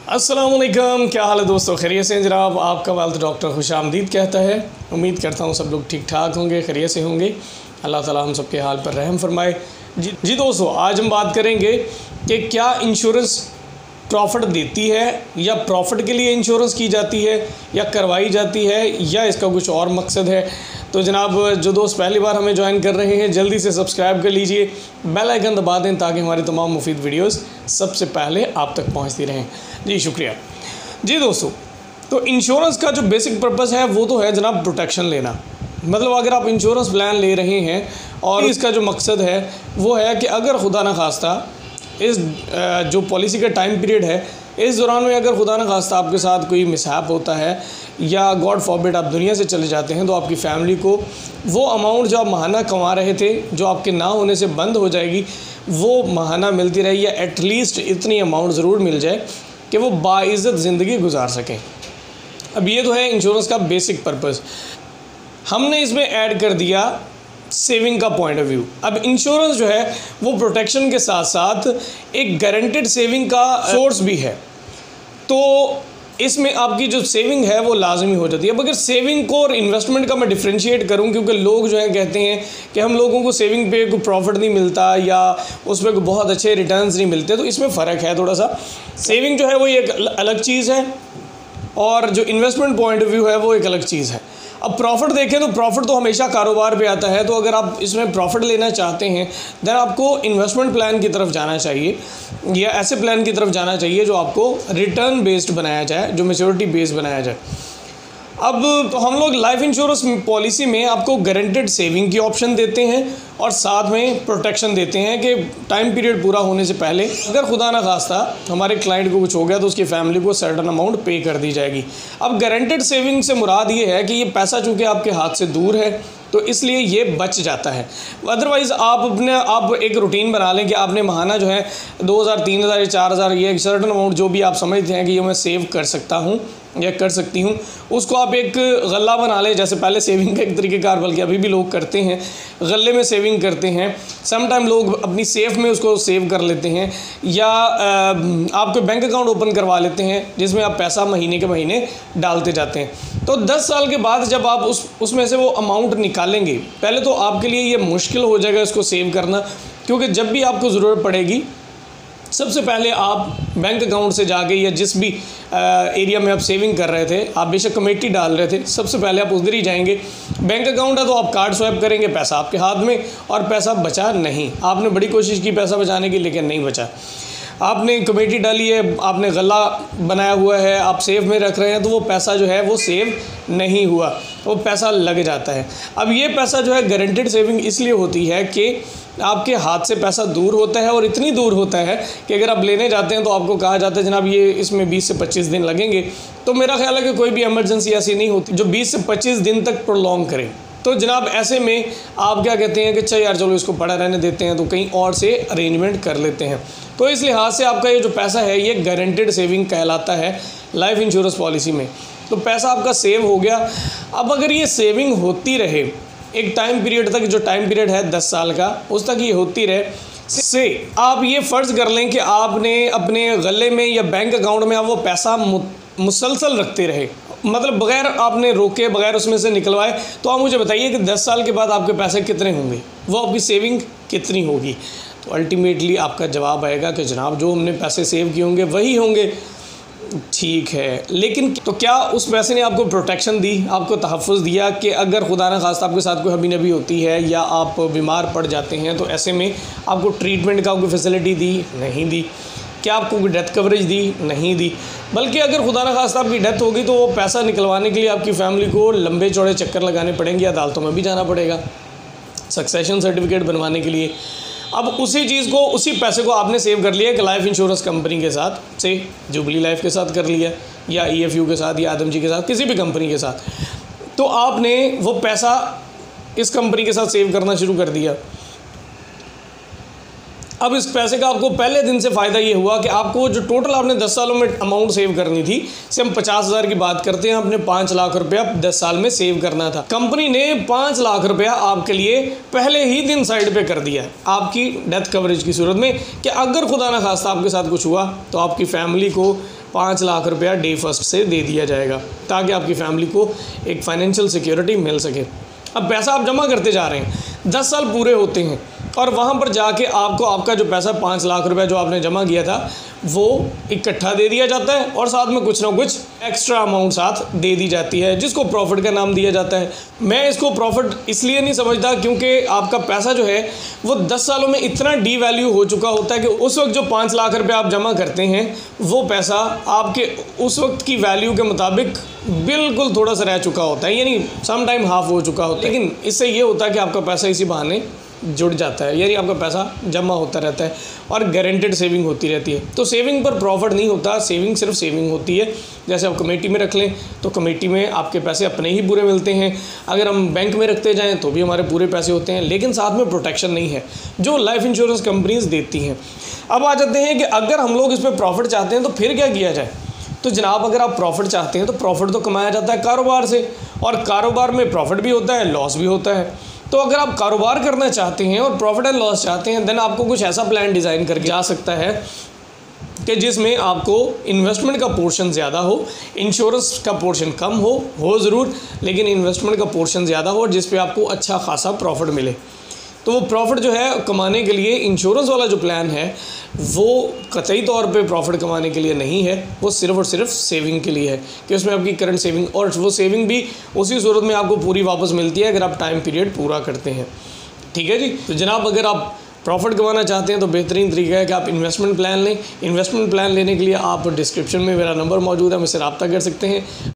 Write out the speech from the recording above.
अस्सलामुअलैकुम, क्या हाल है दोस्तों? खैरियत से जनाब। आपका वालिद डॉक्टर खुशामदीद कहता है। उम्मीद करता हूँ सब लोग ठीक ठाक होंगे, खैरियत से होंगे। अल्लाह ताला हम सब के हाल पर रहम फरमाए। जी दोस्तों, आज हम बात करेंगे कि क्या इंश्योरेंस प्रॉफिट देती है या प्रॉफिट के लिए इंश्योरेंस की जाती है या करवाई जाती है या इसका कुछ और मकसद है। तो जनाब, जो दोस्त पहली बार हमें ज्वाइन कर रहे हैं जल्दी से सब्सक्राइब कर लीजिए, बेल आइकन दबा दें ताकि हमारी तमाम मुफीद वीडियोस सबसे पहले आप तक पहुंचती रहें। जी शुक्रिया। जी दोस्तों, तो इंश्योरेंस का जो बेसिक पर्पस है वो तो है जनाब प्रोटेक्शन लेना। मतलब अगर आप इंश्योरेंस प्लान ले रहे हैं और इसका जो मकसद है वो है कि अगर खुदा न खास्ता इस जो पॉलिसी का टाइम पीरियड है इस दौरान में अगर खुदा न खास्ता आपके साथ कोई मिसहैप होता है या गॉड फॉरबिड आप दुनिया से चले जाते हैं, तो आपकी फ़ैमिली को वो अमाउंट जो आप माहाना कमा रहे थे जो आपके ना होने से बंद हो जाएगी, वो माहाना मिलती रहे या एटलीस्ट इतनी अमाउंट ज़रूर मिल जाए कि वो बाइज़्ज़त ज़िंदगी गुजार सकें। अब ये तो है इंश्योरेंस का बेसिक पर्पस। हमने इसमें ऐड कर दिया सेविंग का पॉइंट ऑफ व्यू। अब इंश्योरेंस जो है वो प्रोटेक्शन के साथ साथ एक गारंटेड सेविंग का सोर्स भी है। तो इसमें आपकी जो सेविंग है वो लाजमी हो जाती है। अब अगर सेविंग को और इन्वेस्टमेंट का मैं डिफरेंशिएट करूं, क्योंकि लोग जो है कहते हैं कि हम लोगों को सेविंग पे कोई प्रॉफिट नहीं मिलता या उस पर बहुत अच्छे रिटर्न्स नहीं मिलते, तो इसमें फ़र्क है थोड़ा सा। सेविंग जो है वो एक अलग चीज़ है और जो इन्वेस्टमेंट पॉइंट ऑफ व्यू है वो एक अलग चीज़ है। अब प्रॉफिट देखें तो प्रॉफिट तो हमेशा कारोबार पे आता है। तो अगर आप इसमें प्रॉफिट लेना चाहते हैं देन आपको इन्वेस्टमेंट प्लान की तरफ जाना चाहिए या ऐसे प्लान की तरफ जाना चाहिए जो आपको रिटर्न बेस्ड बनाया जाए, जो मैच्योरिटी बेस्ड बनाया जाए। अब तो हम लोग लाइफ इंश्योरेंस पॉलिसी में आपको गारंटेड सेविंग की ऑप्शन देते हैं और साथ में प्रोटेक्शन देते हैं कि टाइम पीरियड पूरा होने से पहले अगर खुदा ना खास्ता हमारे क्लाइंट को कुछ हो गया तो उसकी फैमिली को सर्टेन अमाउंट पे कर दी जाएगी। अब गारंटेड सेविंग से मुराद ये है कि ये पैसा चूँकि आपके हाथ से दूर है तो इसलिए ये बच जाता है। अदरवाइज़ आप एक रूटीन बना लें कि आपने महाना जो है 2000, 3000 या 4000 ये एक सर्टेन अमाउंट जो भी आप समझते हैं कि ये मैं सेव कर सकता हूँ या कर सकती हूँ, उसको आप एक गल्ला बना लें। जैसे पहले सेविंग का एक तरीक़ेकार बल्कि अभी भी लोग करते हैं, गले में सेविंग करते हैं। सम टाइम लोग अपनी सेफ में उसको सेव कर लेते हैं या आप कोई बैंक अकाउंट ओपन करवा लेते हैं जिसमें आप पैसा महीने के महीने डालते जाते हैं। तो 10 साल के बाद जब आप उसमें से वो अमाउंट निकालेंगे, पहले तो आपके लिए ये मुश्किल हो जाएगा इसको सेव करना, क्योंकि जब भी आपको ज़रूरत पड़ेगी सबसे पहले आप बैंक अकाउंट से जाके या जिस भी एरिया में आप सेविंग कर रहे थे, आप बेशक कमेटी डाल रहे थे, सबसे पहले आप उधर ही जाएंगे। बैंक अकाउंट है तो आप कार्ड स्वैप करेंगे, पैसा आपके हाथ में और पैसा बचा नहीं। आपने बड़ी कोशिश की पैसा बचाने की लेकिन नहीं बचा। आपने कमेटी डाली है, आपने गला बनाया हुआ है, आप सेव में रख रहे हैं, तो वो पैसा जो है वो सेव नहीं हुआ, वो पैसा लग जाता है। अब ये पैसा जो है गारंटेड सेविंग इसलिए होती है कि आपके हाथ से पैसा दूर होता है और इतनी दूर होता है कि अगर आप लेने जाते हैं तो आपको कहा जाता है जनाब ये इसमें 20 से 25 दिन लगेंगे। तो मेरा ख्याल है कि कोई भी इमरजेंसी ऐसी नहीं होती जो 20 से 25 दिन तक प्रोलॉन्ग करे। तो जनाब ऐसे में आप क्या कहते हैं कि अच्छा यार चलो इसको पड़ा रहने देते हैं, तो कहीं और से अरेंजमेंट कर लेते हैं। तो इस लिहाज से आपका ये जो पैसा है ये गारंटेड सेविंग कहलाता है लाइफ इंश्योरेंस पॉलिसी में। तो पैसा आपका सेव हो गया। अब अगर ये सेविंग होती रहे एक टाइम पीरियड तक, जो टाइम पीरियड है 10 साल का, उस तक ये होती रहे से आप ये फ़र्ज़ कर लें कि आपने अपने गले में या बैंक अकाउंट में आप वो पैसा मुसलसल रखते रहे, मतलब बग़ैर आपने रोके, बग़ैर उसमें से निकलवाए। तो आप मुझे बताइए कि 10 साल के बाद आपके पैसे कितने होंगे, वो आपकी सेविंग कितनी होगी। तो अल्टीमेटली आपका जवाब आएगा कि जनाब जो हमने पैसे सेव किए होंगे वही होंगे। ठीक है, लेकिन तो क्या उस पैसे ने आपको प्रोटेक्शन दी, आपको तहफ़्फ़ुज़ दिया कि अगर खुदा न खास्ता आपके साथ कोई हबी नबी होती है या आप बीमार पड़ जाते हैं तो ऐसे में आपको ट्रीटमेंट का कोई फैसिलिटी दी? नहीं दी। क्या आपको कोई डेथ कवरेज दी? नहीं दी। बल्कि अगर खुदा न खास्ता आपकी डेथ होगी तो वो पैसा निकलवाने के लिए आपकी फ़ैमिली को लंबे चौड़े चक्कर लगाने पड़ेंगे, अदालतों में भी जाना पड़ेगा सक्सेशन सर्टिफिकेट बनवाने के लिए। अब उसी चीज़ को, उसी पैसे को आपने सेव कर लिया कि लाइफ इंश्योरेंस कंपनी के साथ, से जुबली लाइफ के साथ कर लिया या EFU के साथ या आदमजी के साथ, किसी भी कंपनी के साथ, तो आपने वो पैसा इस कंपनी के साथ सेव करना शुरू कर दिया। अब इस पैसे का आपको पहले दिन से फ़ायदा ये हुआ कि आपको जो टोटल आपने 10 सालों में अमाउंट सेव करनी थी, से हम 50,000 की बात करते हैं, आपने 5 लाख रुपया 10 साल में सेव करना था। कंपनी ने 5 लाख रुपया आपके लिए पहले ही दिन साइड पे कर दिया आपकी डेथ कवरेज की सूरत में कि अगर खुदा न खास्ता आपके साथ कुछ हुआ तो आपकी फैमिली को 5 लाख रुपया डे फर्स्ट से दे दिया जाएगा, ताकि आपकी फैमिली को एक फाइनेंशियल सिक्योरिटी मिल सके। अब पैसा आप जमा करते जा रहे हैं, 10 साल पूरे होते हैं और वहाँ पर जाके आपको आपका जो पैसा 5 लाख रुपया जो आपने जमा किया था वो इकट्ठा दे दिया जाता है और साथ में कुछ ना कुछ एक्स्ट्रा अमाउंट साथ दे दी जाती है, जिसको प्रॉफिट का नाम दिया जाता है। मैं इसको प्रॉफिट इसलिए नहीं समझता क्योंकि आपका पैसा जो है वो 10 सालों में इतना डी वैल्यू हो चुका होता है कि उस वक्त जो 5 लाख रुपया आप जमा करते हैं वो पैसा आपके उस वक्त की वैल्यू के मुताबिक बिल्कुल थोड़ा सा रह चुका होता है, यानी सम टाइम हाफ हो चुका होता है। लेकिन इससे ये होता है कि आपका पैसा इसी बहाने जुड़ जाता है, यानी आपका पैसा जमा होता रहता है और गारंटेड सेविंग होती रहती है। तो सेविंग पर प्रॉफिट नहीं होता, सेविंग सिर्फ सेविंग होती है। जैसे आप कमेटी में रख लें तो कमेटी में आपके पैसे अपने ही पूरे मिलते हैं, अगर हम बैंक में रखते जाएं तो भी हमारे पूरे पैसे होते हैं, लेकिन साथ में प्रोटेक्शन नहीं है जो लाइफ इंश्योरेंस कंपनीज देती हैं। अब आ जाते हैं कि अगर हम लोग इस पर प्रॉफिट चाहते हैं तो फिर क्या किया जाए। तो जनाब, अगर आप प्रॉफिट चाहते हैं तो प्रॉफिट तो कमाया जाता है कारोबार से, और कारोबार में प्रॉफिट भी होता है, लॉस भी होता है। तो अगर आप कारोबार करना चाहते हैं और प्रॉफिट एंड लॉस चाहते हैं, देन आपको कुछ ऐसा प्लान डिज़ाइन करके जा सकता है कि जिसमें आपको इन्वेस्टमेंट का पोर्शन ज़्यादा हो, इंश्योरेंस का पोर्शन कम हो ज़रूर, लेकिन इन्वेस्टमेंट का पोर्शन ज़्यादा हो जिस पे आपको अच्छा खासा प्रॉफिट मिले। तो वो प्रॉफिट जो है कमाने के लिए इंश्योरेंस वाला जो प्लान है वो कतई तौर पे प्रॉफिट कमाने के लिए नहीं है, वो सिर्फ़ और सिर्फ सेविंग के लिए है कि उसमें आपकी करंट सेविंग, और वो सेविंग भी उसी सूरत में आपको पूरी वापस मिलती है अगर आप टाइम पीरियड पूरा करते हैं। ठीक है जी। तो जनाब, अगर आप प्रॉफिट कमाना चाहते हैं तो बेहतरीन तरीका है कि आप इन्वेस्टमेंट प्लान लें। इन्वेस्टमेंट प्लान लेने के लिए आप डिस्क्रिप्शन में मेरा नंबर मौजूद है, मुझसे रब्ता कर सकते हैं।